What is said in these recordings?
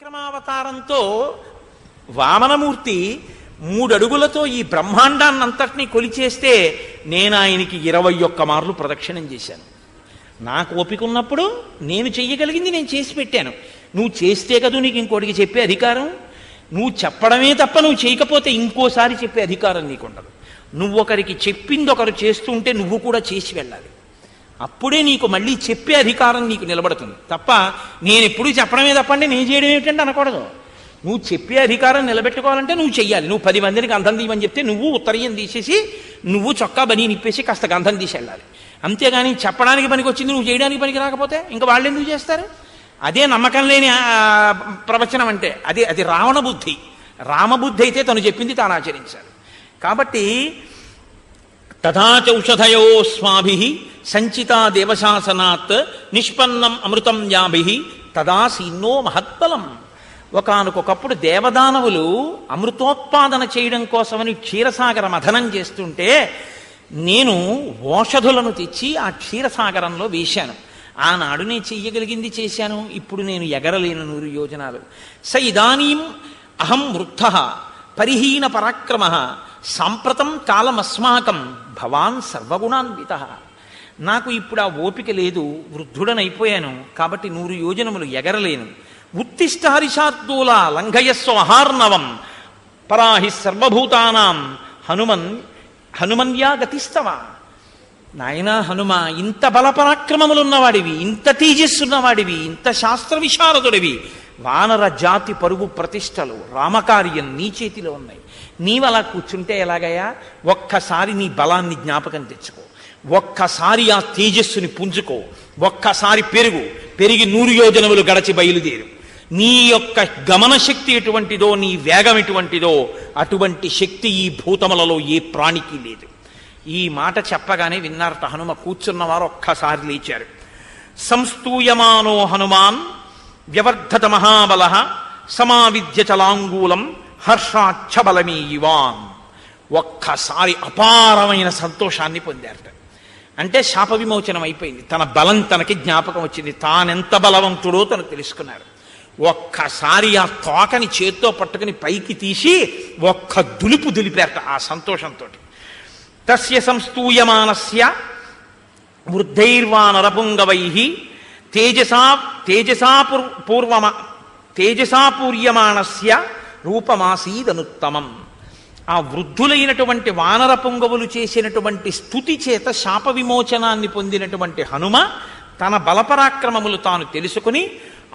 విక్రమావతారంతో వామనమూర్తి 3 అడుగులతో ఈ బ్రహ్మాండాన్నంతటినీ కొలిచేస్తే నేను ఆయనకి 21 మార్లు ప్రదక్షిణం చేశాను. నాకు ఓపిక ఉన్నప్పుడు నేను చెయ్యగలిగింది నేను చేసి పెట్టాను. నువ్వు చేస్తే కదా నీకు ఇంకోటికి చెప్పే అధికారం. నువ్వు చెప్పడమే తప్ప నువ్వు చేయకపోతే ఇంకోసారి చెప్పే అధికారం నీకుండదు. నువ్వు ఒకరికి చెప్పింది ఒకరు చేస్తుంటే నువ్వు కూడా చేసి వెళ్ళాలి. అప్పుడే నీకు మళ్ళీ చెప్పే అధికారం నీకు నిలబడుతుంది తప్ప నేను ఎప్పుడు చెప్పడమే తప్పండి నేను చేయడం ఏమిటంటే అనకూడదు. నువ్వు చెప్పే అధికారం నిలబెట్టుకోవాలంటే నువ్వు చెయ్యాలి. నువ్వు 10 మందిని గంధం తీయమని చెప్తే నువ్వు ఉత్తరీయం తీసేసి నువ్వు చొక్కా బనీ నిప్పేసి కాస్త గంధం తీసి వెళ్ళాలి. అంతేగాని చెప్పడానికి పనికి వచ్చింది నువ్వు చేయడానికి పనికి రాకపోతే ఇంకా వాళ్ళు ఎందుకు చేస్తారు? అదే నమ్మకం లేని ప్రవచనం అంటే అది రావణ బుద్ధి. రామబుద్ధి అయితే తను చెప్పింది తాను ఆచరించాలి. కాబట్టి తథాచౌషధయో స్వాభి సంచితా దేవశాసనాత్ నిష్పన్నం అమృతం యాభి తదా సీన్నో మహత్బలం. ఒకానొకప్పుడు దేవదానవులు అమృతోత్పాదన చేయడం కోసమని క్షీరసాగర మథనం చేస్తుంటే నేను ఓషధులను తెచ్చి ఆ క్షీరసాగరంలో వేశాను. ఆనాడు నేను చెయ్యగలిగింది చేశాను. ఇప్పుడు నేను ఎగరలేను 100 యోజనాలు. స ఇదానీం అహం వృద్ధ పరిహీన పరాక్రమ సాంప్రతం కాలమస్మాకం భవాన్ సర్వగుణాన్విత. నాకు ఇప్పుడు ఆ ఓపిక లేదు, వృద్ధుడనైపోయాను, కాబట్టి 100 యోజనములు ఎగరలేను. ఉత్తిష్ట హరిషార్దూల లంఘయస్వ మహార్ణవం పరాహి సర్వభూతానాం హనుమన్యా గతిస్తవ. నాయనా హనుమ, ఇంత బలపరాక్రమములున్నవాడివి, ఇంత తేజస్సున్నవాడివి, ఇంత శాస్త్ర విశారదుడివి, వానర జాతి పరుగు ప్రతిష్టలు రామకార్యం నీ చేతిలో ఉన్నాయి. నీవలా కూర్చుంటే ఎలాగయ్యా? ఒక్కసారి నీ బలాన్ని జ్ఞాపకం తెచ్చుకో, ఒక్కసారి ఆ తేజస్సుని పుంజుకో, ఒక్కసారి పెరిగి 100 యోజనములు గడచి బయలుదేరు. నీ యొక్క గమన శక్తి ఎటువంటిదో, నీ వేగం ఎటువంటిదో అటువంటి శక్తి ఈ భూతములలో ఏ ప్రాణికి లేదు. ఈ మాట చెప్పగానే విన్నారట హనుమ. కూర్చున్నవారు ఒక్కసారి లేచారు. సంస్తూయమానో హనుమాన్ వ్యవర్ధత మహాబల సమావిద్య చలాంగూలం హర్షాచ్ఛబలమీయువాన్. ఒక్కసారి అపారమైన సంతోషాన్ని పొందారట. అంటే శాప విమోచనం అయిపోయింది. తన బలం తనకి జ్ఞాపకం వచ్చింది. తానెంత బలవంతుడో తను తెలుసుకున్నారు. ఒక్కసారి ఆ తోకని చేత్తో పట్టుకుని పైకి తీసి ఒక్క దులిపారట ఆ సంతోషంతో. తస్య సంస్తూయమానస్య వృద్ధైర్వానరపుంగవై తేజసాపూర్యమాణస్య రూపమాసీదనుత్తమం. ఆ వృద్ధులైనటువంటి వానర పుంగవులు చేసినటువంటి స్తుతి చేత శాప విమోచనాన్ని పొందినటువంటి హనుమ తన బలపరాక్రమములు తాను తెలుసుకుని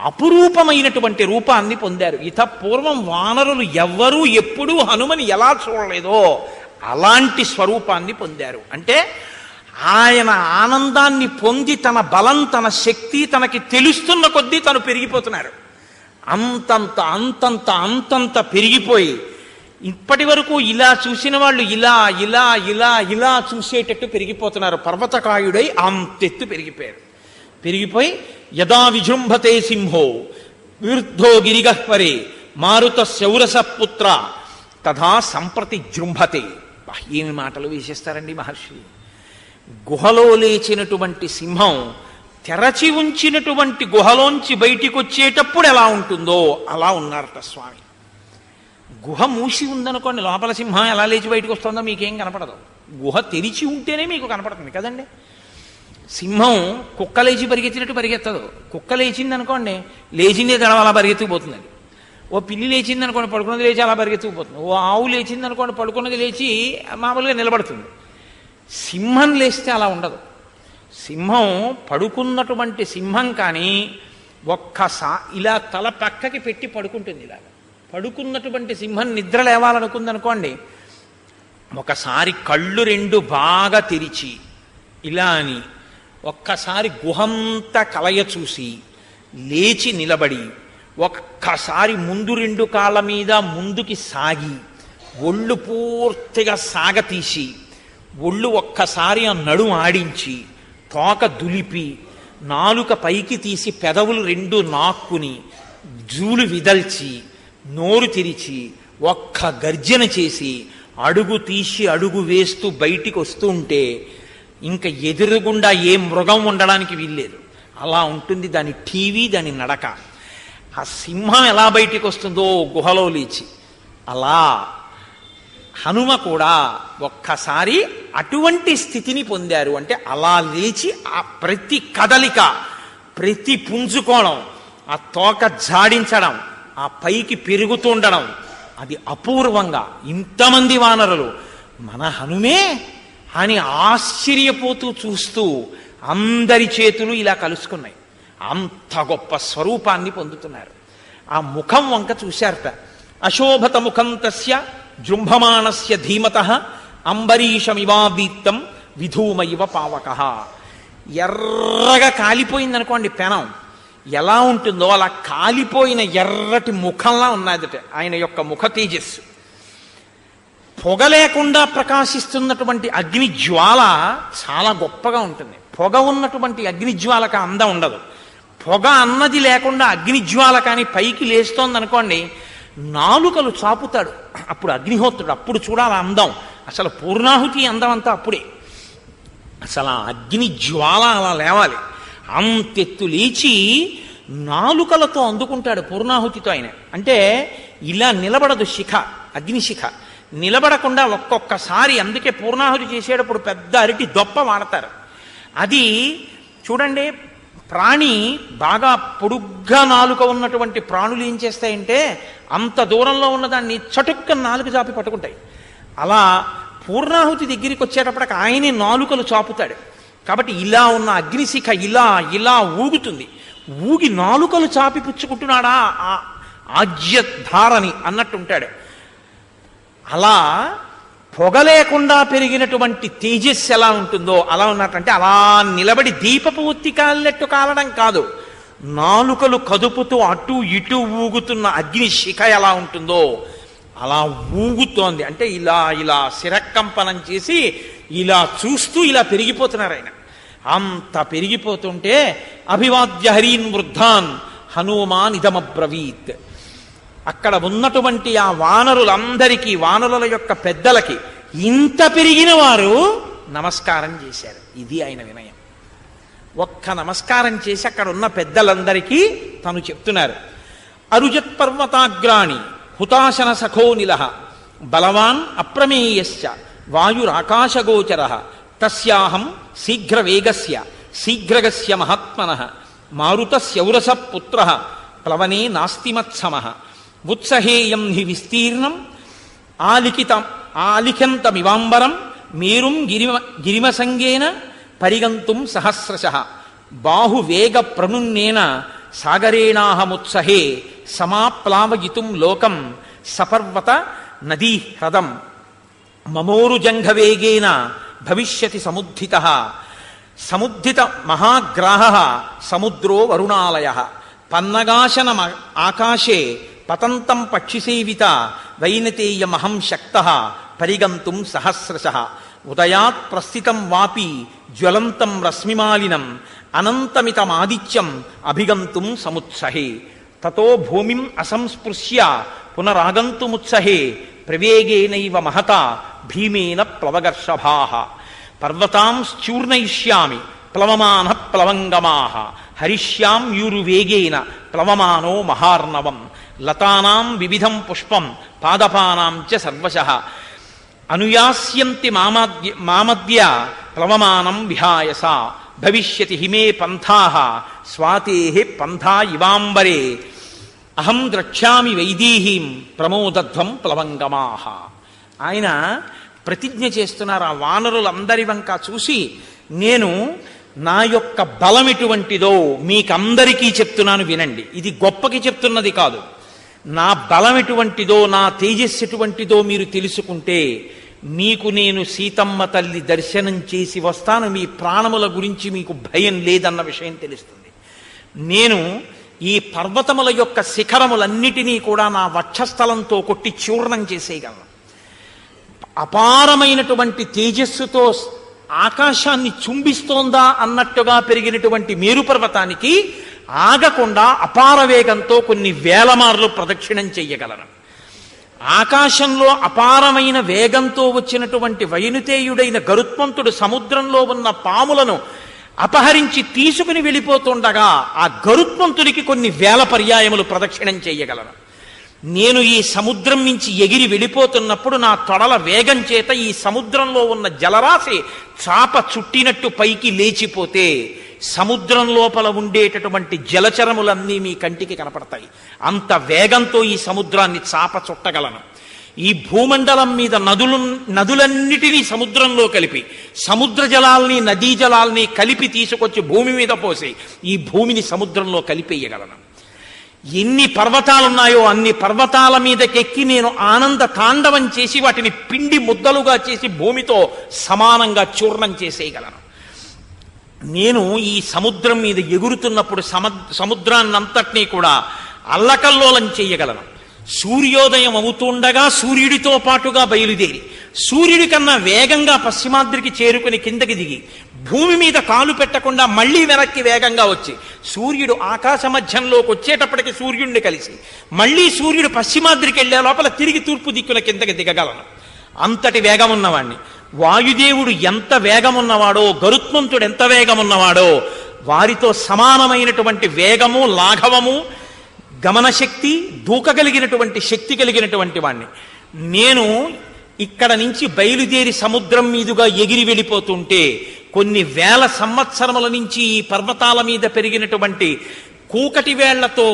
అపురూపమైనటువంటి రూపాన్ని పొందారు. ఇత పూర్వం వానరులు ఎవ్వరూ ఎప్పుడూ హనుమని ఎలా చూడలేదో అలాంటి స్వరూపాన్ని పొందారు. అంటే ఆయన ఆనందాన్ని పొంది తన బలం తన శక్తి తనకి తెలుస్తున్న కొద్దీ తను పెరిగిపోతున్నారు. అంతంత అంతంత అంతంత పెరిగిపోయి ఇప్పటి వరకు ఇలా చూసిన వాళ్ళు ఇలా ఇలా ఇలా ఇలా చూసేటట్టు పెరిగిపోతున్నారు. పర్వతకాయుడై అంతెత్తు పెరిగిపోయి యదా విజృంభతే సింహో విరుద్ధో గిరిగహ్వరే మారుత శౌరస పుత్ర తథా సంప్రతి జృంభతే. ఏమి మాటలు వేసేస్తారండి మహర్షి. గుహలో లేచినటువంటి సింహం తెరచి ఉంచినటువంటి గుహలోంచి బయటికి వచ్చేటప్పుడు ఎలా ఉంటుందో అలా ఉన్నారట స్వామి. గుహ మూసి ఉందనుకోండి, లోపల సింహం ఎలా లేచి బయటకు వస్తుందో మీకేం కనపడదు. గుహ తెరిచి ఉంటేనే మీకు కనపడుతుంది కదండి. సింహం కుక్క లేచి పరిగెత్తినట్టు పరిగెత్తదు. కుక్క లేచింది అనుకోండి, లేచిందే తడవ అలా పరిగెత్తుకుపోతుంది. ఓ పిల్లి లేచింది అనుకోండి, పడుకున్నది లేచి అలా పరిగెత్తుకుపోతుంది. ఓ ఆవు లేచింది అనుకోండి, పడుకున్నది లేచి మామూలుగా నిలబడుతుంది. సింహం లేస్తే అలా ఉండదు. సింహం పడుకున్నటువంటి సింహం కానీ ఇలా తల పక్కకి పెట్టి పడుకుంటుంది. ఇలాగ పడుకున్నటువంటి సింహం నిద్ర లేవాలనుకుందనుకోండి, ఒకసారి కళ్ళు 2 బాగా తెరిచి ఇలా అని ఒక్కసారి గుహంతా కలయ చూసి లేచి నిలబడి ఒక్కసారి ముందు 2 కాళ్ళ మీద ముందుకి సాగి ఒళ్ళు పూర్తిగా సాగతీసి ఒళ్ళు ఒక్కసారి ఆ నడుము ఆడించి తోక దులిపి నాలుక పైకి తీసి పెదవులు 2 నాక్కుని జూలు విదల్చి నోరు తెరిచి ఒక్క గర్జన చేసి అడుగు తీసి అడుగు వేస్తూ బయటికి వస్తూ ఉంటే ఇంకా ఎదురుగుండా ఏ మృగం ఉండడానికి వీల్లేదు. అలా ఉంటుంది దాని టీవీ, దాని నడక. ఆ సింహం ఎలా బయటికి వస్తుందో గుహలో లేచి, అలా హనుమ కూడా ఒక్కసారి అటువంటి స్థితిని పొందారు. అంటే అలా లేచి ఆ ప్రతి కదలిక, ప్రతి పుంజుకోవడం, ఆ తోక జాడించడం, ఆ పైకి పెరుగుతుండడం, అది అపూర్వంగా ఇంతమంది వానరులు మన హనుమే అని ఆశ్చర్యపోతూ చూస్తూ అందరి చేతులు ఇలా కలుసుకున్నాయి. అంత గొప్ప స్వరూపాన్ని పొందుతున్నారు. ఆ ముఖం వంక చూశారట. అశోభత ముఖం తస్య జృంభమాణస్య ధీమతః అంబరీషమివాదీప్తం విధూమయివ పావకః. ఎర్రగా కాలిపోయిందనుకోండి పెనం, ఎలా ఉంటుందో అలా కాలిపోయిన ఎర్రటి ముఖంలా ఉన్నదట ఆయన యొక్క ముఖ తేజస్సు. పొగ లేకుండా ప్రకాశిస్తున్నటువంటి అగ్ని జ్వాల చాలా గొప్పగా ఉంటుంది. పొగ ఉన్నటువంటి అగ్ని జ్వాలకు అందం ఉండదు. పొగ అన్నది లేకుండా అగ్ని జ్వాల కానీ పైకి లేస్తోందనుకోండి, నాలుకలు చాపుతాడు అప్పుడు అగ్నిహోత్రుడు. అప్పుడు చూడాలి అందం. అసలు పూర్ణాహుతి అందం అంతా అప్పుడే. అసలు ఆ అగ్ని జ్వాల అలా లేవాలి. అంతెత్తు లేచి నాలుకలతో అందుకుంటాడు పూర్ణాహుతితో ఆయన. అంటే ఇలా నిలబడదు శిఖ, అగ్నిశిఖ నిలబడకుండా ఒక్కొక్కసారి. అందుకే పూర్ణాహుతి చేసేటప్పుడు పెద్ద అరటి దొప్ప వాడతారు. అది చూడండి, ప్రాణి బాగా పొడుగ్గా నాలుక ఉన్నటువంటి ప్రాణులు ఏం చేస్తాయంటే అంత దూరంలో ఉన్నదాన్ని చటుక్క నాలుక చాపి పట్టుకుంటాయి. అలా పూర్ణాహుతి దగ్గరికి వచ్చేటప్పటికి ఆయనే నాలుకలు చాపుతాడు. కాబట్టి ఇలా ఉన్న అగ్నిశిఖ ఇలా ఇలా ఊగుతుంది. ఊగి నాలుకలు చాపి పుచ్చుకుంటున్నాడా ఆ ఆజ్యధారని అన్నట్టుంటాడు. అలా పొగ లేకుండా పెరిగినటువంటి తేజస్సు ఎలా ఉంటుందో అలా ఉన్నట్టంటే అలా నిలబడి దీపపు ఒత్తి కాలినట్టు కాలడం కాదు, నాలుకలు కదుపుతూ అటు ఇటు ఊగుతున్న అగ్ని శిఖ ఎలా ఉంటుందో అలా ఊగుతోంది. అంటే ఇలా ఇలా శిరకంపనం చేసి ఇలా చూస్తూ ఇలా పెరిగిపోతున్నారు ఆయన. అంత పెరిగిపోతుంటే అభివాద్య హరీన్ వృద్ధాన్ హనుమాన్ ఇదమబ్రవీత్. అక్కడ ఉన్నటువంటి ఆ వానరులందరికీ, వానరుల యొక్క పెద్దలకి ఇంత పెరిగిన వారు నమస్కారం చేశారు. ఇది ఆయన వినయం. ఒక్క నమస్కారం చేసి అక్కడ ఉన్న పెద్దలందరికీ తను చెప్తున్నారు. అరుజత్ పర్వతాగ్రాణి హుతాశన సఖోనిల బలవాన్ అప్రమేయశ్చ వాయురాకాశగోచర తస్యాహం శీఘ్రవేగస్య శీఘ్రగస్య మహాత్మనః మారుతస్యౌరస పుత్ర ప్లవనే నాస్తిమత్సమః ఉత్సహేయం హి విస్తీర్ణం ఆలిఖంతమివాంబరం మేరుం గిరిమసంగేన పరిగంతుం సహస్రశః బాహువేగ ప్రణున్నేన సాగరేణాహముత్సహే సమాప్లావయితుం లోకం సపర్వత నదీ హ్రదం మమోరుజంఘవేగేన భవిష్యతి సముద్ధితః సముద్ధిత మహాగ్రాహః సముద్రో వరుణాలయః పన్నగాశన ఆకాశే పతంతం పక్షిసేవిత వైనతేయమహం శక్తః పరిగంతుం సహస్రశః ఉదయాత్ ప్రస్థితం వాపి జ్వలంతం రశ్మిమాలినం అనంతమితమాదిత్యం అభిగంతుం సముత్సహే తతో భూమిం అసంస్పృశ్య పునరాగంతుముత్సహే ప్రవేగేనైవ మహత భీమేన ప్లవగర్షభాః పర్వతాంశ్చూర్ణయిష్యామి ప్లవమాన ప్లవంగమాః హరిష్యాం యూరువేగేన ప్లవమానో మహార్ణవం లతానాం వివిధం పుష్పం పాదపానాం చ సర్వశః అనుయాస్యంతి మామద్య ప్లవమానం విహాయస భవిష్యతి హిమే పంథాః స్వాతేః పంథా ఇవాంబరే అహం ద్రక్ష్యామి వైదేహీం ప్రమోదధ్వం ప్లవంగమాః. ఆయన ప్రతిజ్ఞ చేస్తున్నారు. ఆ వానరులందరి వంక చూసి, నేను నా యొక్క బలం ఎటువంటిదో మీకందరికీ చెప్తున్నాను వినండి. ఇది గొప్పకి చెప్తున్నది కాదు. నా బలం ఎటువంటిదో, నా తేజస్సు ఎటువంటిదో మీరు తెలుసుకుంటే మీకు నేను సీతమ్మ తల్లి దర్శనం చేసి వస్తాను. మీ ప్రాణముల గురించి మీకు భయం లేదన్న విషయం తెలుస్తుంది. నేను ఈ పర్వతముల యొక్క శిఖరములన్నిటినీ కూడా నా వక్షస్థలంతో కొట్టి చూర్ణం చేసేయగలను. అపారమైనటువంటి తేజస్సుతో ఆకాశాన్ని చుంబిస్తోందా అన్నట్టుగా పెరిగినటువంటి మేరు పర్వతానికి ఆగకుండా అపార వేగంతో కొన్ని వేల మార్లు ప్రదక్షిణం చెయ్యగలను. ఆకాశంలో అపారమైన వేగంతో వచ్చినటువంటి వైనుతేయుడైన గరుత్మంతుడు సముద్రంలో ఉన్న పాములను అపహరించి తీసుకుని వెళ్ళిపోతుండగా ఆ గరుత్మంతుడికి కొన్ని వేల పర్యాయములు ప్రదక్షిణం చేయగలను. నేను ఈ సముద్రం నుంచి ఎగిరి వెళ్ళిపోతున్నప్పుడు నా తొడల వేగం చేత ఈ సముద్రంలో ఉన్న జలరాశి చాప చుట్టినట్టు పైకి లేచిపోతే సముద్రం లోపల ఉండేటటువంటి జలచరములన్నీ మీ కంటికి కనపడతాయి. అంత వేగంతో ఈ సముద్రాన్ని చాప చుట్టగలను. ఈ భూమండలం మీద నదులన్నిటినీ సముద్రంలో కలిపి, సముద్ర జలాల్ని నదీ జలాల్ని కలిపి తీసుకొచ్చి భూమి మీద పోసి ఈ భూమిని సముద్రంలో కలిపేయగలను. ఎన్ని పర్వతాలున్నాయో అన్ని పర్వతాల మీదకెక్కి నేను ఆనంద తాండవం చేసి వాటిని పిండి ముద్దలుగా చేసి భూమితో సమానంగా చూర్ణం చేసేయగలను. నేను ఈ సముద్రం మీద ఎగురుతున్నప్పుడు సముద్రాన్నంతటినీ కూడా అల్లకల్లోలం చేయగలను. సూర్యోదయం అవుతుండగా సూర్యుడితో పాటుగా బయలుదేరి సూర్యుడి కన్నా వేగంగా పశ్చిమాద్రికి చేరుకుని కిందకి దిగి భూమి మీద కాలు పెట్టకుండా మళ్లీ వెనక్కి వేగంగా వచ్చి సూర్యుడు ఆకాశ మధ్యంలోకి వచ్చేటప్పటికి సూర్యుడిని కలిసి మళ్లీ సూర్యుడు పశ్చిమాద్రికి వెళ్లే లోపల తిరిగి తూర్పు దిక్కున కిందకి దిగగలను. అంతటి వేగం ఉన్నవాణ్ణి. వాయుదేవుడు ఎంత వేగమున్నవాడో, గరుత్మంతుడు ఎంత వేగమున్నవాడో, వారితో సమానమైనటువంటి వేగము, లాఘవము, గమనశక్తి, దూకగలిగినటువంటి శక్తి కలిగినటువంటి వాణ్ణి. నేను ఇక్కడ నుంచి బయలుదేరి సముద్రం మీదుగా ఎగిరి వెళ్ళిపోతుంటే కొన్ని వేల సంవత్సరముల నుంచి ఈ పర్వతాల మీద పెరిగినటువంటి కూకటి వేళ్లతో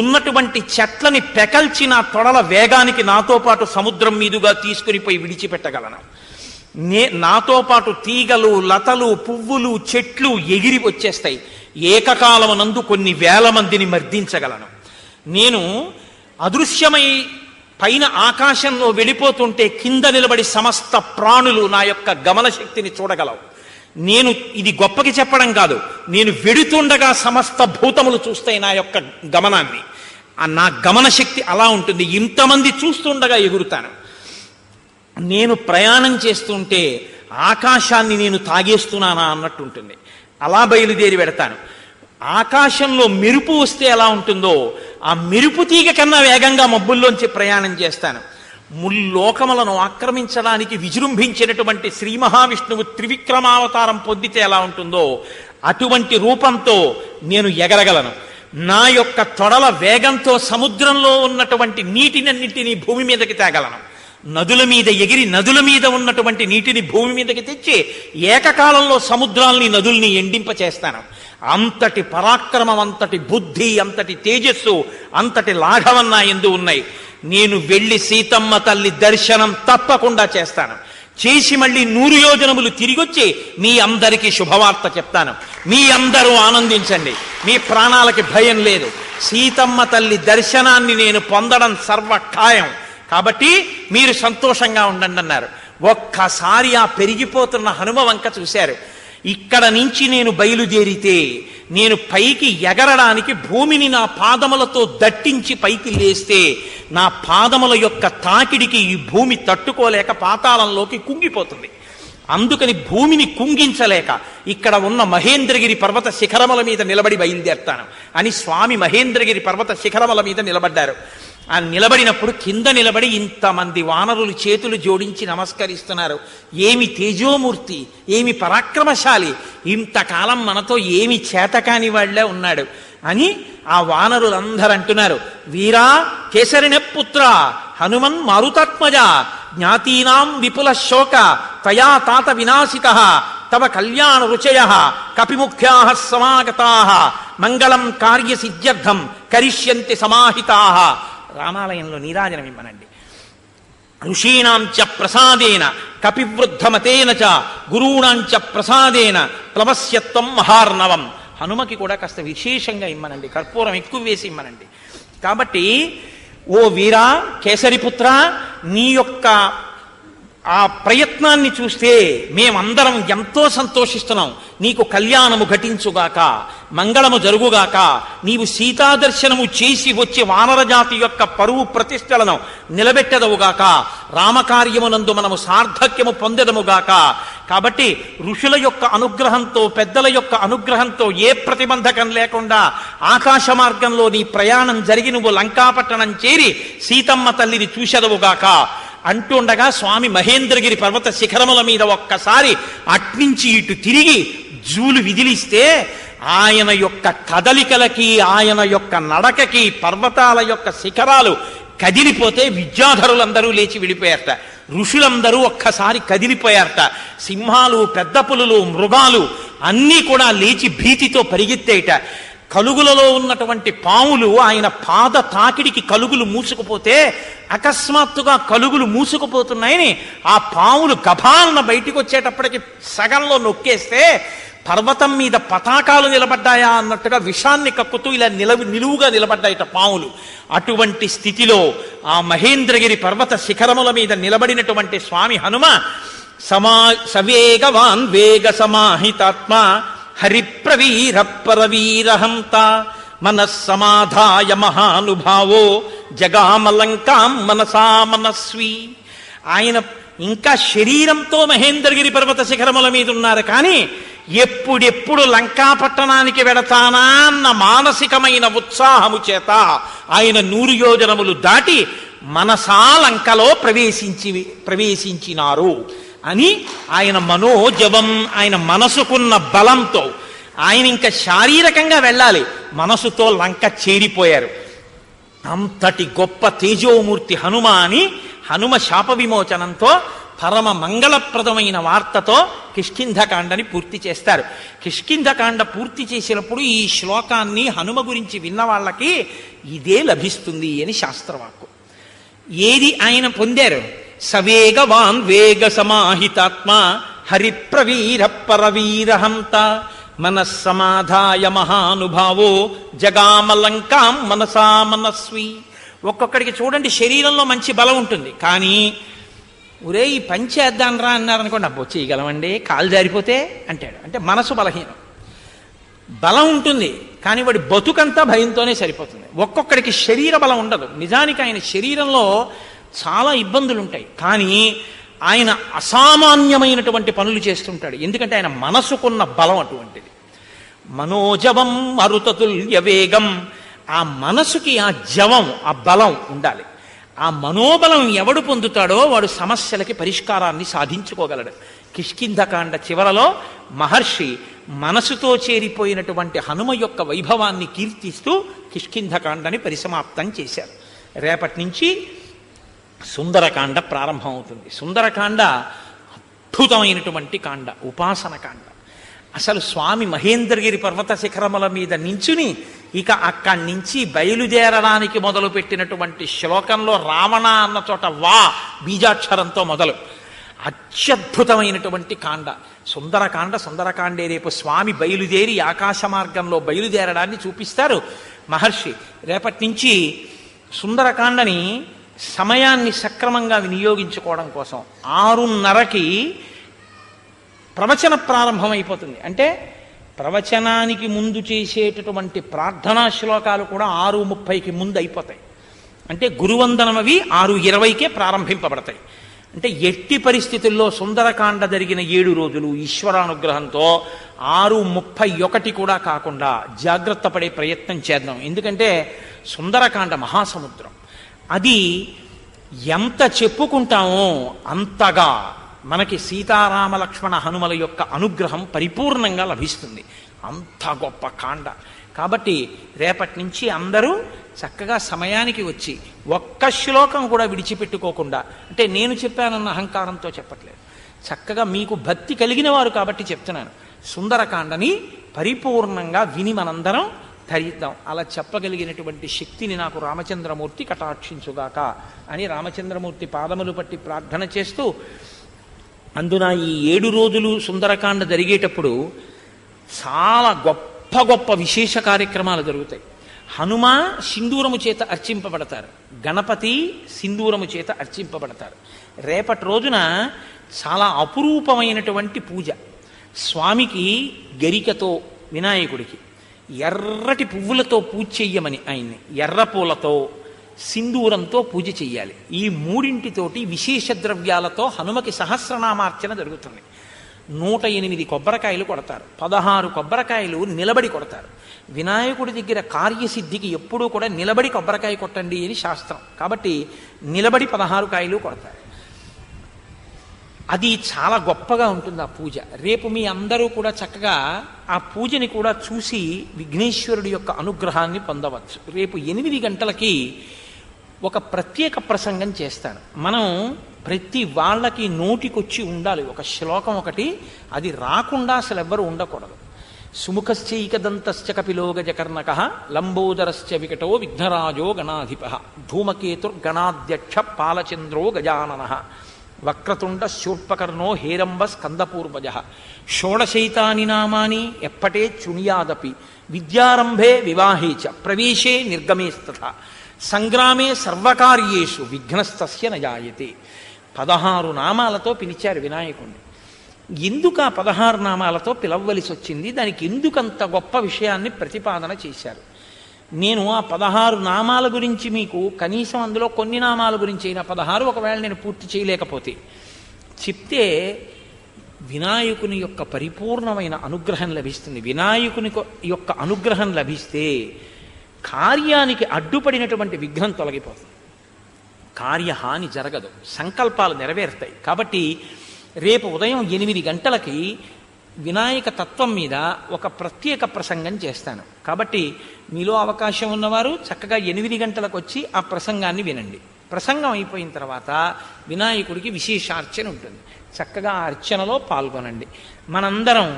ఉన్నటువంటి చెట్లని పెకల్చి నా తొడల వేగానికి నాతో పాటు సముద్రం మీదుగా తీసుకుని పోయి విడిచిపెట్టగలను. నాతో పాటు తీగలు, లతలు, పువ్వులు, చెట్లు ఎగిరి వచ్చేస్తాయి. ఏకకాలమునందు కొన్ని వేల మందిని మర్దించగలను. నేను అదృశ్యమై పైన ఆకాశంలో వెళ్ళిపోతుంటే కింద నిలబడి సమస్త ప్రాణులు నా యొక్క గమన శక్తిని చూడగలవు. నేను ఇది గొప్పకి చెప్పడం కాదు, నేను వెడుతుండగా సమస్త భూతములు చూస్తాయి నా యొక్క గమనాన్ని. నా గమన శక్తి అలా ఉంటుంది. ఇంతమంది చూస్తుండగా ఎగురుతాను. నేను ప్రయాణం చేస్తుంటే ఆకాశాన్ని నేను తాగేస్తున్నానా అన్నట్టుంటుంది. అలా బయలుదేరి పెడతాను. ఆకాశంలో మెరుపు వస్తే ఎలా ఉంటుందో ఆ మెరుపు తీగ కన్నా వేగంగా మబ్బుల్లోంచి ప్రయాణం చేస్తాను. ముల్లోకములను ఆక్రమించడానికి విజృంభించినటువంటి శ్రీ మహావిష్ణువు త్రివిక్రమావతారం పొందితే ఎలా ఉంటుందో అటువంటి రూపంతో నేను ఎగరగలను. నా యొక్క తొడల వేగంతో సముద్రంలో ఉన్నటువంటి నీటినన్నింటినీ భూమి మీదకి తేగలను. నదుల మీద ఎగిరి నదుల మీద ఉన్నటువంటి నీటిని భూమి మీదకి తెచ్చి ఏకకాలంలో సముద్రాల్ని, నదుల్ని ఎండింపచేస్తాను. అంతటి పరాక్రమం, అంతటి బుద్ధి, అంతటి తేజస్సు, అంతటి లాఘవం నా యందు ఉన్నాయి. నేను వెళ్ళి సీతమ్మ తల్లి దర్శనం తప్పకుండా చేస్తాను. చేసి మళ్ళీ 100 యోజనములు తిరిగొచ్చి మీ అందరికీ శుభవార్త చెప్తాను. మీ అందరూ ఆనందించండి. మీ ప్రాణాలకి భయం లేదు. సీతమ్మ తల్లి దర్శనాన్ని నేను పొందడం సర్వఖాయం. కాబట్టి మీరు సంతోషంగా ఉండండి అన్నారు. ఒక్కసారి ఆ పెరిగిపోతున్న హనుమ వంక చూశారు. ఇక్కడ నుంచి నేను బయలుదేరితే నేను పైకి ఎగరడానికి భూమిని నా పాదములతో దట్టించి పైకి లేస్తే నా పాదముల యొక్క తాకిడికి ఈ భూమి తట్టుకోలేక పాతాళంలోకి కుంగిపోతుంది. అందుకని భూమిని కుంగించలేక ఇక్కడ ఉన్న మహేంద్రగిరి పర్వత శిఖరముల మీద నిలబడి బయలుదేరుతాను అని స్వామి మహేంద్రగిరి పర్వత శిఖరముల మీద నిలబడ్డారు. ఆ నిలబడినప్పుడు కింద నిలబడి ఇంతమంది వానరులు చేతులు జోడించి నమస్కరిస్తున్నారు. ఏమి తేజోమూర్తి, ఏమి పరాక్రమశాలి, ఇంతకాలం మనతో ఏమి చేతకాని వాళ్లే ఉన్నాడు అని ఆ వానరులందరూ అంటున్నారు. వీరా కేసరిణ పుత్ర హనుమన్ మారుతాత్మజ జ్ఞాతీనాం విపుల శోక తయా తాత వినాశిత తవ కళ్యాణ రుచయ కపిముఖ్యా సమాగతా మంగళం కార్యసిద్ధ్యర్థం కరిష్యంతి సమాహితా. రామాలయంలో నీరాజనం ఇమ్మనండి. ఋషీణాంచ ప్రసాదేన కపివృద్ధమతేన చ గురూణాంచ ప్రసాదేన ప్లవస్యత్వం మహార్ణవం. హనుమకి కూడా కాస్త విశేషంగా ఇమ్మనండి, కర్పూరం ఎక్కువ వేసి ఇమ్మనండి. కాబట్టి ఓ వీరా కేసరిపుత్ర, నీ యొక్క ఆ ప్రయత్నాన్ని చూస్తే మేమందరం ఎంతో సంతోషిస్తున్నాం. నీకు కళ్యాణము ఘటించుగాక, మంగళము జరుగుగాక. నీవు సీతాదర్శనము చేసి వచ్చి వానరజాతి యొక్క పరువు ప్రతిష్టలను నిలబెట్టదవుగాక. రామకార్యమునందు మనము సార్థక్యము పొందెదముగాక. కాబట్టి ఋషుల యొక్క అనుగ్రహంతో, పెద్దల యొక్క అనుగ్రహంతో ఏ ప్రతిబంధకం లేకుండా ఆకాశ మార్గంలో నీ ప్రయాణం జరిగి నువ్వు లంకాపట్టణం చేరి సీతమ్మ తల్లిని చూసెదవుగాక అంటుండగా స్వామి మహేంద్రగిరి పర్వత శిఖరముల మీద ఒక్కసారి అట్నుంచి ఇటు తిరిగి జూలు విదిలిస్తే ఆయన యొక్క కదలికలకి ఆయన యొక్క నడకకి పర్వతాల యొక్క శిఖరాలు కదిలిపోతే విద్యాధరులందరూ లేచి విడిపోయారట. ఋషులందరూ ఒక్కసారి కదిలిపోయారట. సింహాలు, పెద్ద పులులు, మృగాలు అన్నీ కూడా లేచి భీతితో పరిగెత్తేట. కలుగులలో ఉన్నటువంటి పాములు ఆయన పాద తాకిడికి కలుగులు మూసుకుపోతే అకస్మాత్తుగా కలుగులు మూసుకుపోతున్నాయని ఆ పాములు గభాలన బయటికి వచ్చేటప్పటికి సగంలో నొక్కేస్తే పర్వతం మీద పతాకాలు నిలబడ్డాయా అన్నట్టుగా విషాన్ని కక్కుతూ ఇలా నిలువుగా నిలబడ్డాయిట పాములు. అటువంటి స్థితిలో ఆ మహేంద్రగిరి పర్వత శిఖరముల మీద నిలబడినటువంటి స్వామి హనుమ సవేగవాన్ వేగ సమాహితాత్మ హరిప్రవీర పరవీరహంత మనస్సమాధాయ మహానుభావో జగామలంకాం మనసా మనస్వి. ఆయన ఇంకా శరీరంతో మహేంద్రగిరి పర్వత శిఖరముల మీద ఉన్నారు, కానీ ఎప్పుడెప్పుడు లంకాపట్టణానికి వెడతానా అన్న మానసికమైన ఉత్సాహము చేత ఆయన 100 యోజనములు దాటి మనసా లంకలో ప్రవేశించినారు అని ఆయన మనోజవం, ఆయన మనసుకున్న బలంతో ఆయన ఇంకా శారీరకంగా వెళ్ళాలి, మనసుతో లంక చేరిపోయారు. అంతటి గొప్ప తేజోమూర్తి హనుమ అని హనుమ శాప విమోచనంతో పరమ మంగళప్రదమైన వార్తతో కిష్కింధకాండని పూర్తి చేస్తారు. కిష్కింధకాండ పూర్తి చేసినప్పుడు ఈ శ్లోకాన్ని హనుమ గురించి విన్న వాళ్ళకి ఇదే లభిస్తుంది అని శాస్త్రవాక్కు. ఏది ఆయన పొందారు? సవేగవాన్ వేగ సమాహితాత్మ హరిప్రవీర పరవీరహంత మనస్సమాధాయ మహానుభావో జగామలంకాం మనసా మనస్వి. ఒక్కొక్కడికి చూడండి శరీరంలో మంచి బలం ఉంటుంది, కానీ ఒరే ఈ పని చేద్దానరా అన్నారనుకోండి, అబ్బో చేయగలమండి, కాలు జారిపోతే అంటాడు. అంటే మనసు బలహీనం. బలం ఉంటుంది కానీ వాడి బతుకంతా భయంతోనే సరిపోతుంది. ఒక్కొక్కడికి శరీర బలం ఉండదు. నిజానికి ఆయన శరీరంలో చాలా ఇబ్బందులు ఉంటాయి, కానీ ఆయన అసామాన్యమైనటువంటి పనులు చేస్తుంటాడు. ఎందుకంటే ఆయన మనసుకున్న బలం అటువంటిది. మనోజవం మరుతతుల్య వేగం. ఆ మనసుకి ఆ జవం, ఆ బలం ఉండాలి. ఆ మనోబలం ఎవడు పొందుతాడో వాడు సమస్యలకి పరిష్కారాన్ని సాధించుకోగలడు. కిష్కింధకాండ చివరలో మహర్షి మనసుతో చేరిపోయినటువంటి హనుమ యొక్క వైభవాన్ని కీర్తిస్తూ కిష్కింధకాండని పరిసమాప్తం చేశారు. రేపటి నుంచి సుందరకాండ ప్రారంభమవుతుంది. సుందరకాండ అద్భుతమైనటువంటి కాండ, ఉపాసన కాండ. అసలు స్వామి మహేంద్రగిరి పర్వత శిఖరముల మీద నించుని ఇక అక్కడి నుంచి బయలుదేరడానికి మొదలుపెట్టినటువంటి శ్లోకంలో రావణ అన్న చోట వా బీజాక్షరంతో మొదలు అత్యద్భుతమైనటువంటి కాండ సుందరకాండ. సుందరకాండే రేపు స్వామి బయలుదేరి ఆకాశ మార్గంలో బయలుదేరడాన్ని చూపిస్తారు మహర్షి. రేపటి నుంచి సుందరకాండని సమయాన్ని సక్రమంగా వినియోగించుకోవడం కోసం 6:30కి ప్రవచన ప్రారంభమైపోతుంది. అంటే ప్రవచనానికి ముందు చేసేటటువంటి ప్రార్థనా శ్లోకాలు కూడా 6:30కి ముందు అయిపోతాయి. అంటే గురువందనం అవి 6:20కే ప్రారంభింపబడతాయి. అంటే ఎట్టి పరిస్థితుల్లో సుందరకాండ జరిగిన 7 రోజులు ఈశ్వరానుగ్రహంతో 6:31 కూడా కాకుండా జాగ్రత్త పడే ప్రయత్నం చేద్దాం. ఎందుకంటే సుందరకాండ మహాసముద్రం. అది ఎంత చెప్పుకుంటామో అంతగా మనకి సీతారామ లక్ష్మణ హనుమల యొక్క అనుగ్రహం పరిపూర్ణంగా లభిస్తుంది. అంత గొప్ప కాండ. కాబట్టి రేపటి నుంచి అందరూ చక్కగా సమయానికి వచ్చి ఒక్క శ్లోకం కూడా విడిచిపెట్టుకోకుండా, అంటే నేను చెప్పానన్న అహంకారంతో చెప్పట్లేదు, చక్కగా మీకు భక్తి కలిగిన వారు కాబట్టి చెప్తున్నాను, సుందరకాండని పరిపూర్ణంగా విని మనందరం ధరిద్దాం. అలా చెప్పగలిగినటువంటి శక్తిని నాకు రామచంద్రమూర్తి కటాక్షించుగాక అని రామచంద్రమూర్తి పాదములు పట్టి ప్రార్థన చేస్తూ, అందున ఈ 7 రోజులు సుందరకాండ జరిగేటప్పుడు చాలా గొప్ప గొప్ప విశేష కార్యక్రమాలు జరుగుతాయి. హనుమ సింధూరము చేత అర్చింపబడతారు, గణపతి సింధూరము చేత అర్చింపబడతారు. రేపటి రోజున చాలా అపురూపమైనటువంటి పూజ. స్వామికి గరికతో, వినాయకుడికి ఎర్రటి పువ్వులతో పూజ చెయ్యమని ఆయన్ని ఎర్ర పూలతో సింధూరంతో పూజ చెయ్యాలి. ఈ మూడింటితోటి విశేష ద్రవ్యాలతో హనుమకి సహస్రనామార్చన జరుగుతుంది. 108 కొబ్బరికాయలు కొడతారు, 16 కొబ్బరికాయలు నిలబడి కొడతారు. వినాయకుడి దగ్గర కార్యసిద్ధికి ఎప్పుడూ కూడా నిలబడి కొబ్బరికాయ కొట్టండి అని శాస్త్రం. కాబట్టి నిలబడి 16 కాయలు కొడతారు. అది చాలా గొప్పగా ఉంటుంది ఆ పూజ. రేపు మీ అందరూ కూడా చక్కగా ఆ పూజని కూడా చూసి విఘ్నేశ్వరుడి యొక్క అనుగ్రహాన్ని పొందవచ్చు. రేపు 8 గంటలకి ఒక ప్రత్యేక ప్రసంగం చేస్తాను. మనం ప్రతి వాళ్ళకి నోటికొచ్చి ఉండాలి ఒక శ్లోకం ఒకటి, అది రాకుండా అసలు ఎవ్వరు ఉండకూడదు. సుముఖశ్చైకదంతశ్చ కపిలో గజకర్ణక లంబోదరశ్చ వికటో విఘ్నరాజో గణాధిప ధూమకేతుర్గణాధ్యక్ష పాలచంద్రో గజానన వక్రతుండ శూర్పకర్ణో హేరంబ స్కందపూర్వజ షోడశైతాని నామాని ఎప్పటే చుణియాదపి విద్యారంభే వివాహే చ ప్రవేశే నిర్గమేస్తథ సంగ్రామే సర్వకార్యేషు విఘ్నస్తస్య నజాయతే. 16 నామాలతో పిలిచారు వినాయకుడిని. ఎందుకు ఆ 16 నామాలతో పిలవలసి వచ్చింది, దానికి ఎందుకంత గొప్ప విషయాన్ని ప్రతిపాదన చేశారు? నేను ఆ 16 నామాల గురించి మీకు కనీసం అందులో కొన్ని నామాల గురించి అయినా 16 ఒకవేళ నేను పూర్తి చేయలేకపోతే చెప్తే వినాయకుని యొక్క పరిపూర్ణమైన అనుగ్రహం లభిస్తుంది. వినాయకుని యొక్క అనుగ్రహం లభిస్తే కార్యానికి అడ్డుపడినటువంటి విఘ్నం తొలగిపోతుంది, కార్యహాని జరగదు, సంకల్పాలు నెరవేరుతాయి. కాబట్టి రేపు ఉదయం 8 గంటలకి వినాయక తత్వం మీద ఒక ప్రత్యేక ప్రసంగం చేస్తాను. కాబట్టి మీలో అవకాశం ఉన్నవారు చక్కగా 8 గంటలకు వచ్చి ఆ ప్రసంగాన్ని వినండి. ప్రసంగం అయిపోయిన తర్వాత వినాయకుడికి విశేషార్చన ఉంటుంది, చక్కగా ఆ అర్చనలో పాల్గొనండి. మనందరం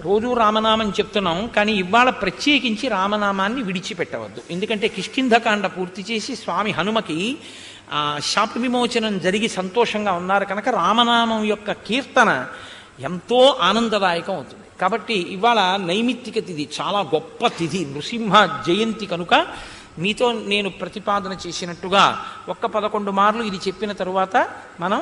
రోజూ రామనామం చెప్తున్నాం, కానీ ఇవాళ ప్రత్యేకించి రామనామాన్ని విడిచిపెట్టవద్దు. ఎందుకంటే కిష్కింధకాండ పూర్తి చేసి స్వామి హనుమకి శాప విమోచనం జరిగి సంతోషంగా ఉన్నారు కనుక రామనామం యొక్క కీర్తన ఎంతో ఆనందదాయకం అవుతుంది. కాబట్టి ఇవాళ నైమిత్తిక తిథి, చాలా గొప్ప తిథి, నృసింహ జయంతి కనుక మీతో నేను ప్రతిపాదన చేసినట్టుగా 11 మార్లు ఇది చెప్పిన తరువాత మనం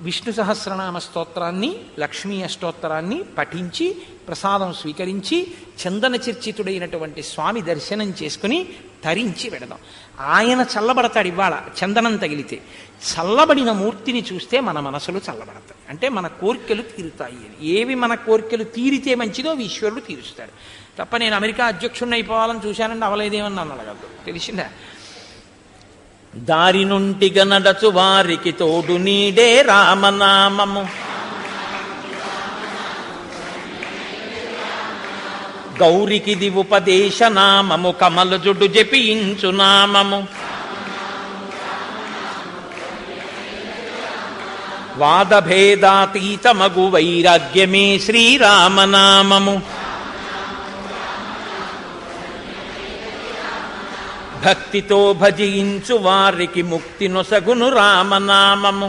విష్ణు సహస్రనామ స్తోత్రాన్ని, లక్ష్మీ అష్టోత్తరాన్ని పఠించి ప్రసాదం స్వీకరించి చందన చర్చితుడైనటువంటి స్వామి దర్శనం చేసుకుని తరించి వెడదాం. ఆయన చల్లబడతాడు. ఇవాళ చందనం తగిలితే చల్లబడిన మూర్తిని చూస్తే మన మనసులు చల్లబడతాయి, అంటే మన కోరికలు తీరుతాయి అని. ఏవి మన కోరికలు తీరితే మంచిదో ఈశ్వరుడు తీరుస్తాడు తప్ప నేను అమెరికా అధ్యక్షుడిని అయిపోవాలని చూశానంటే అవలేదేమని నన్ను అడగద్దు, తెలిసిందా? దారి నుంటిగా నడచు వారికి తోడు నీడే రామనామము, గౌరికిది ఉపదేశ నామము, కమలజుడు జపించు నామము, వాదభేదాతీతమగు వైరాగ్యమే శ్రీరామనామము, భక్తితో భజించు వారికి ముక్తి నొసగును రామనామము,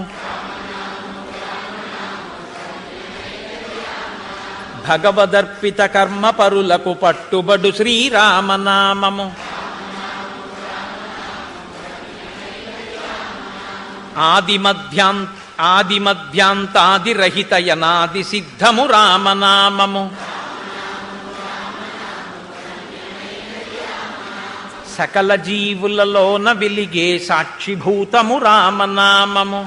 భగవదర్పిత కర్మ పరులకు పట్టుబడు శ్రీరామనామము, ఆదిమధ్యాంతాదిరహిత యనాది సిద్ధము రామనామము, సకల జీవులలోన వెలిగే సాక్షిభూతము రామనామము,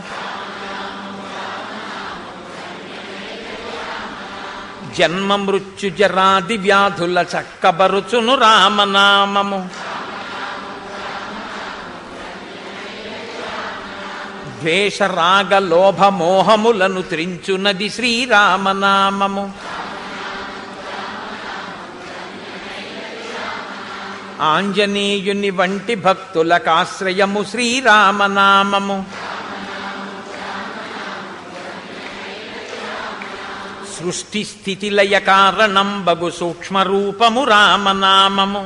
జన్మ మృత్యు జరాది వ్యాధుల చక్కబరుచును రామనామము, ద్వేష రాగ లోభ మోహములను త్రించునది శ్రీరామనామము, ఆంజనేయుని వంటి భక్తులకాశ్రయము శ్రీరామనామము, సృష్టి స్థితి లయ కారణం బగు సూక్ష్మరూపము రామనామము,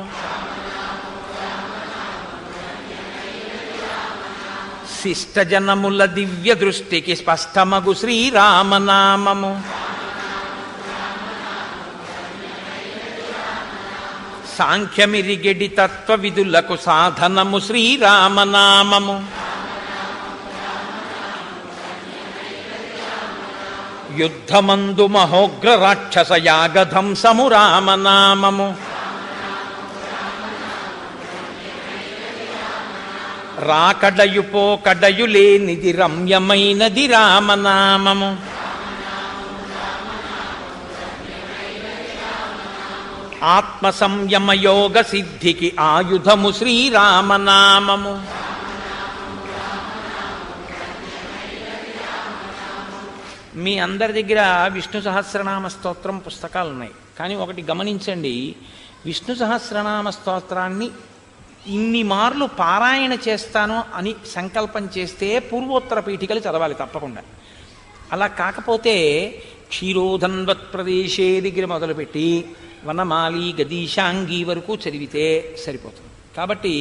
శిష్టజనముల దివ్య దృష్టికి స్పష్టమగు శ్రీరామనామము, సాంఖ్యమిరిగెడి తత్వ విధులకు సాధనము శ్రీరామనామము, యుద్ధమందు మహోగ్ర రాక్షస యాగధంసము రామనామము, రాకడయు పోకడయు లేనిది రమ్యమైనది రామనామము, ఆత్మ సంయమ యోగ సిద్ధికి ఆయుధము శ్రీరామనామము, మీ అందరి దగ్గర విష్ణు సహస్రనామ స్తోత్రం పుస్తకాలు ఉన్నాయి. కానీ ఒకటి గమనించండి, విష్ణు సహస్రనామ స్తోత్రాన్ని ఇన్ని మార్లు పారాయణ చేస్తాను అని సంకల్పం చేస్తే పూర్వోత్తర పీఠికలు చదవాలి తప్పకుండా. అలా కాకపోతే క్షీరోధన్వత్ ప్రదేశే దగ్గర మొదలుపెట్టి వనమాలి గదీశాంగి వరకు చదివితే సరిపోతుంది. కాబట్టి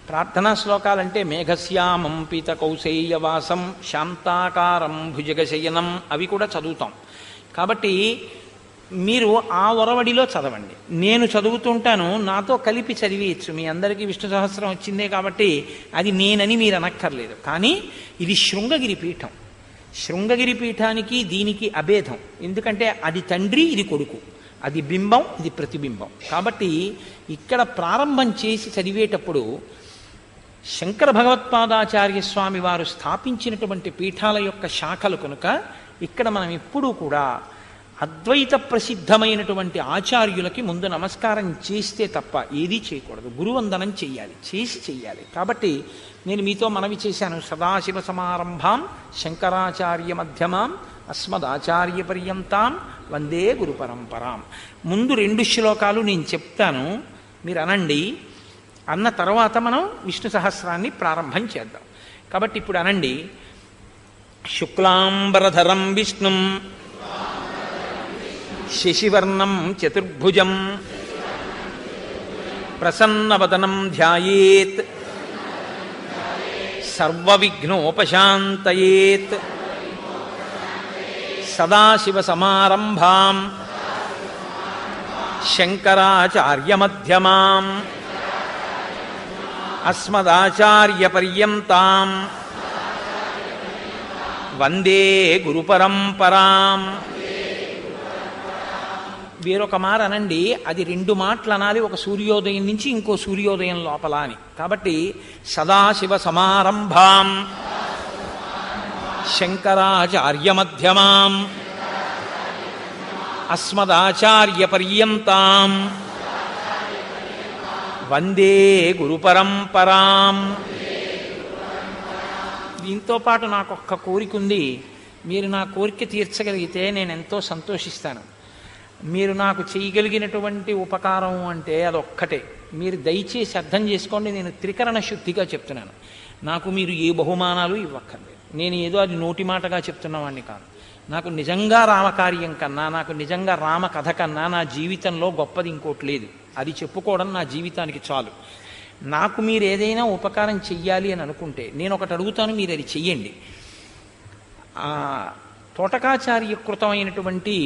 ప్రార్థనా శ్లోకాలంటే మేఘశ్యామం పీత కౌశేయవాసం శాంతాకారం భుజగశయనం అవి కూడా చదువుతాం. కాబట్టి మీరు ఆ ఒరవడిలో చదవండి. నేను చదువుతుంటాను, నాతో కలిపి చదివేయచ్చు. మీ అందరికీ విష్ణు సహస్రం వచ్చిందే కాబట్టి అది నేనని మీరు అనక్కర్లేదు. కానీ ఇది శృంగగిరి పీఠం. శృంగగిరి పీఠానికి దీనికి అభేదం. ఎందుకంటే అది తండ్రి, ఇది కొడుకు, అది బింబం, ఇది ప్రతిబింబం. కాబట్టి ఇక్కడ ప్రారంభం చేసి చదివేటప్పుడు శంకర భగవత్పాదాచార్య స్వామి వారు స్థాపించినటువంటి పీఠాల యొక్క శాఖలు కనుక ఇక్కడ మనం ఎప్పుడూ కూడా అద్వైత ప్రసిద్ధమైనటువంటి ఆచార్యులకి ముందు నమస్కారం చేస్తే తప్ప ఏదీ చేయకూడదు. గురువందనం చెయ్యాలి. కాబట్టి నేను మీతో మనవి చేశాను, సదాశివ సమారంభాం శంకరాచార్య మధ్యమాం అస్మదాచార్య పర్యంతాం వందే గురు పరంపరాం. ముందు 2 శ్లోకాలు నేను చెప్తాను, మీరు అనండి. అన్న తర్వాత మనం విష్ణు సహస్రాన్ని ప్రారంభం చేద్దాం. కాబట్టి ఇప్పుడు అనండి. శుక్లాంబరధరం విష్ణుం శశివర్ణం చతుర్భుజం ప్రసన్నవదనం ధ్యాయేత్ సర్వవిఘ్నోపశాంతయేత్ సదాశివ సమారంభాం శంకరాచార్యమధ్యమాం అస్మదాచార్యపర్యంతాం వందే గురు పరంపరాం. వేరొక మాట అనండి, అది 2 మాటలు అనాలి, ఒక సూర్యోదయం నుంచి ఇంకో సూర్యోదయం లోపల అని. కాబట్టి సదాశివ సమారంభాం శంకరాచార్యమధ్యమాం అస్మదాచార్యపర్యంతాం వందే గురు పరంపరాం. దీంతో పాటు నాకు ఒక్క కోరిక ఉంది. మీరు నా కోరిక తీర్చగలిగితే నేను ఎంతో సంతోషిస్తాను. మీరు నాకు చేయగలిగినటువంటి ఉపకారం అంటే అదొక్కటే. మీరు దయచేసి అర్థం చేసుకోండి, నేను త్రికరణ శుద్ధిగా చెప్తున్నాను. నాకు మీరు ఏ బహుమానాలు ఇవ్వక్కర్లేదు. నేను ఏదో అది నోటి మాటగా చెప్తున్నవాడిని కాదు. నాకు నిజంగా రామకార్యం కన్నా, నాకు నిజంగా రామ కథ కన్నా నా జీవితంలో గొప్పది ఇంకోటి లేదు. అది చెప్పుకోవడం నా జీవితానికి చాలు. నాకు మీరు ఏదైనా ఉపకారం చెయ్యాలి అని అనుకుంటే నేను ఒకటి అడుగుతాను, మీరు అది చెయ్యండి. తోటకాచార్య కృతమైనటువంటి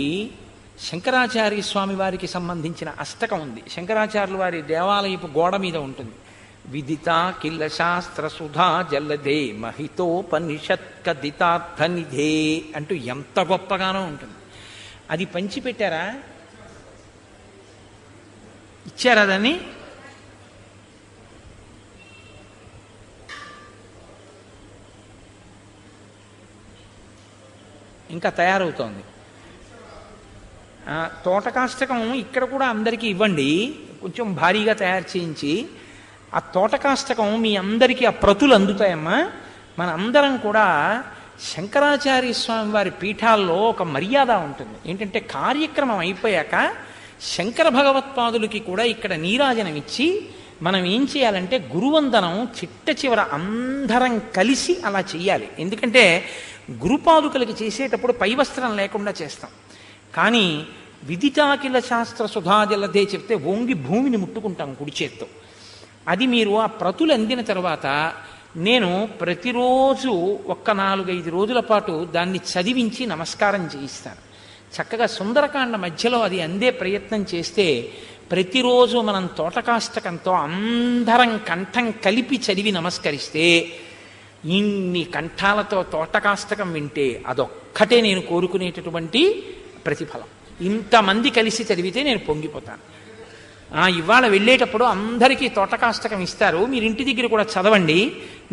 శంకరాచార్య స్వామి వారికి సంబంధించిన అష్టకం ఉంది. శంకరాచార్యుల వారి దేవాలయపు గోడ మీద ఉంటుంది. విదిత కిల్ల శాస్త్ర సుధా జల్లదే మహితోపనిషత్ కదితార్థనిధే అంటూ ఎంత గొప్పగానో ఉంటుంది. అది పంచిపెట్టారా? ఇచ్చారా దాన్ని? ఇంకా తయారవుతోంది. తోటకాష్టకం ఇక్కడ కూడా అందరికీ ఇవ్వండి, కొంచెం భారీగా తయారు చేయించి. ఆ తోటకాష్టకం మీ అందరికీ ఆ ప్రతులు అందుతాయమ్మా. మన అందరం కూడా శంకరాచార్య స్వామి వారి పీఠాల్లో ఒక మర్యాద ఉంటుంది. ఏంటంటే కార్యక్రమం అయిపోయాక శంకర భగవత్పాదులకి కూడా ఇక్కడ నీరాజనం ఇచ్చి మనం ఏం చేయాలంటే గురువందనం చిట్ట చివర అందరం కలిసి అలా చెయ్యాలి. ఎందుకంటే గురుపాదుకలకి చేసేటప్పుడు పైవస్త్రం లేకుండా చేస్తాం. కానీ విదితాకిల శాస్త్ర సుధాజలదే చెప్తే వంగి భూమిని ముట్టుకుంటాం కుడి చేత్తో. అది మీరు ఆ ప్రతులు అందిన తర్వాత నేను ప్రతిరోజు ఒక్క 4-5 రోజుల పాటు దాన్ని చదివించి నమస్కారం చేయిస్తాను. చక్కగా సుందరకాండ మధ్యలో అది అందే ప్రయత్నం చేస్తే ప్రతిరోజు మనం తోటకాష్టకంతో అందరం కంఠం కలిపి చదివి నమస్కరిస్తే ఇన్ని కంఠాలతో తోటకాష్టకం వింటే అదొక్కటే నేను కోరుకునేటటువంటి ప్రతిఫలం. ఇంతమంది కలిసి చదివితే నేను పొంగిపోతాను. ఇవాళ వెళ్ళేటప్పుడు అందరికీ తోటకాష్టకం ఇస్తారు, మీరు ఇంటి దగ్గర కూడా చదవండి.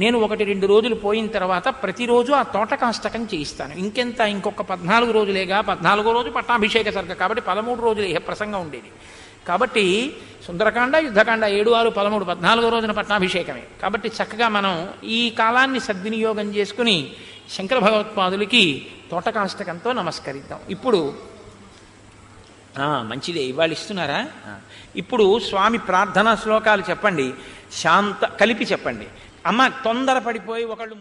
నేను 1-2 రోజులు పోయిన తర్వాత ప్రతిరోజు ఆ తోటకాష్టకం చేయిస్తాను. ఇంకెంత, ఇంకొక 14 రోజులేగా. 14వ రోజు పట్టాభిషేక సర్గ కాబట్టి 13 రోజులు ఏ ప్రసంగం ఉండేది. కాబట్టి సుందరకాండ, యుద్ధకాండ 7, 6, 13, 14వ రోజున పట్టాభిషేకమే. కాబట్టి చక్కగా మనం ఈ కాలాన్ని సద్వినియోగం చేసుకుని శంకర భగవత్పాదులకి తోటకాష్టకంతో నమస్కరిద్దాం. ఇప్పుడు మంచిదే, ఇవాళ ఇస్తున్నారా? ఇప్పుడు స్వామి ప్రార్థనా శ్లోకాలు చెప్పండి, కలిపి చెప్పండి. అమ్మ తొందర పడిపోయి ఒకళ్ళు